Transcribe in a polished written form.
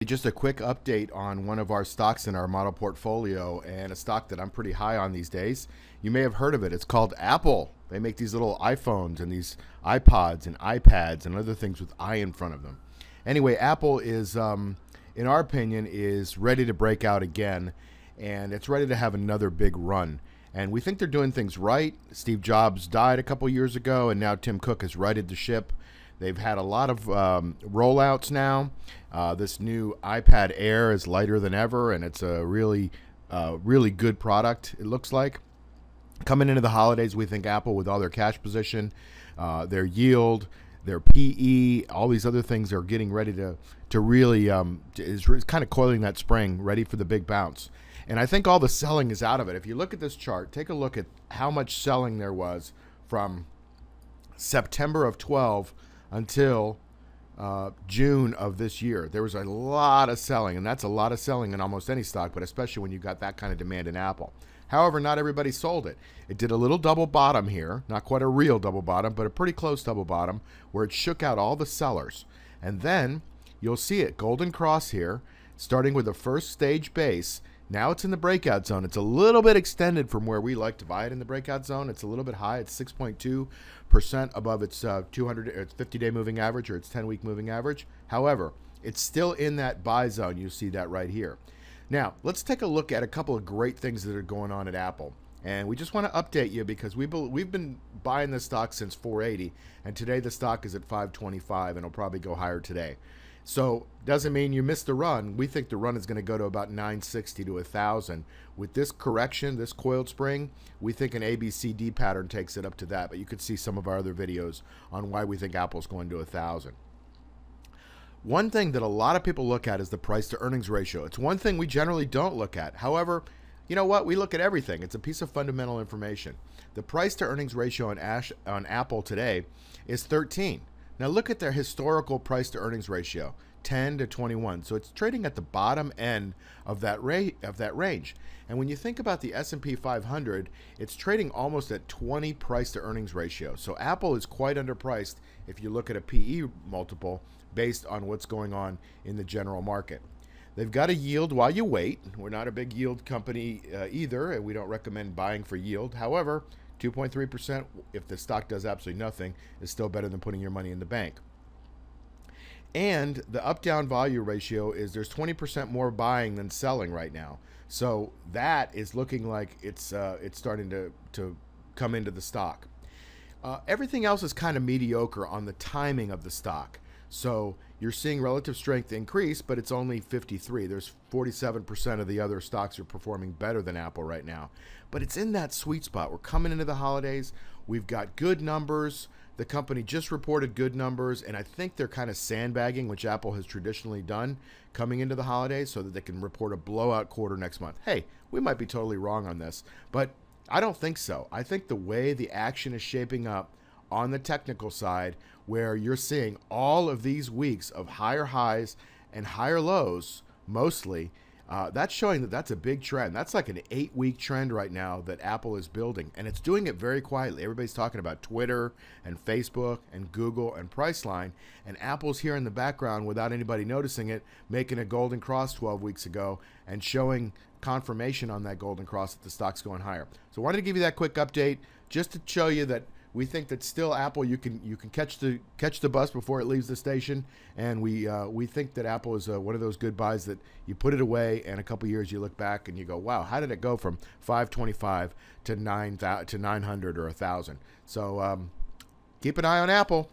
Just a quick update on one of our stocks in our model portfolio, and a stock that I'm pretty high on these days. You may have heard of it. It's called Apple. They make these little iPhones and these iPods and iPads and other things with I in front of them. Anyway, Apple is, in our opinion, is ready to break out again, and it's ready to have another big run. And we think they're doing things right. Steve Jobs died a couple years ago, and now Tim Cook has righted the ship. They've had a lot of rollouts now. This new iPad Air is lighter than ever, and it's a really good product, it looks like. Coming into the holidays, we think Apple, with all their cash position, their yield, their PE, all these other things are getting ready to really, is kind of coiling that spring, ready for the big bounce. And I think all the selling is out of it. If you look at this chart, take a look at how much selling there was from September of 12 until June of this year. There was a lot of selling, and that's a lot of selling in almost any stock, but especially when you got that kind of demand in Apple. However, not everybody sold it. It did a little double bottom here, not quite a real double bottom, but a pretty close double bottom, where it shook out all the sellers. And then you'll see it, golden cross here, starting with the first stage base. Now it's in the breakout zone. It's a little bit extended from where we like to buy it in the breakout zone. It's a little bit high. It's 6.2% above its 50-day moving average, or its 10-week moving average. However, it's still in that buy zone. You see that right here. Now, let's take a look at a couple of great things that are going on at Apple. And we just want to update you because we've been buying this stock since 480, and today the stock is at 525, and it'll probably go higher today. So doesn't mean you missed the run. We think the run is going to go to about 960 to 1,000. With this correction, this coiled spring, we think an ABCD pattern takes it up to that. But you could see some of our other videos on why we think Apple's going to 1,000. One thing that a lot of people look at is the price to earnings ratio. It's one thing we generally don't look at. However, you know what? We look at everything. It's a piece of fundamental information. The price to earnings ratio on Apple today is 13. Now look at their historical price to earnings ratio, 10 to 21. So it's trading at the bottom end of that range. And when you think about the S&P 500, it's trading almost at 20 price to earnings ratio. So Apple is quite underpriced if you look at a PE multiple based on what's going on in the general market. They've got a yield while you wait. We're not a big yield company either, and we don't recommend buying for yield. However, 2.3%, if the stock does absolutely nothing, is still better than putting your money in the bank. And the up-down value ratio is there's 20% more buying than selling right now. So that is looking like it's starting to come into the stock. Everything else is kind of mediocre on the timing of the stock. So you're seeing relative strength increase, but it's only 53. There's 47% of the other stocks are performing better than Apple right now. But it's in that sweet spot. We're coming into the holidays. We've got good numbers. The company just reported good numbers, and I think they're kind of sandbagging, which Apple has traditionally done coming into the holidays, so that they can report a blowout quarter next month. Hey, we might be totally wrong on this, but I don't think so. I think the way the action is shaping up on the technical side, where you're seeing all of these weeks of higher highs and higher lows, mostly, that's showing that that's a big trend. That's like an 8-week trend right now that Apple is building, and it's doing it very quietly. Everybody's talking about Twitter and Facebook and Google and Priceline, and Apple's here in the background without anybody noticing it, making a golden cross 12 weeks ago and showing confirmation on that golden cross that the stock's going higher. So I wanted to give you that quick update just to show you that we think that still Apple, you can catch the bus before it leaves the station, and we think that Apple is one of those good buys that you put it away, and a couple years you look back and you go, wow, how did it go from 525 to 900 or 1,000? So keep an eye on Apple.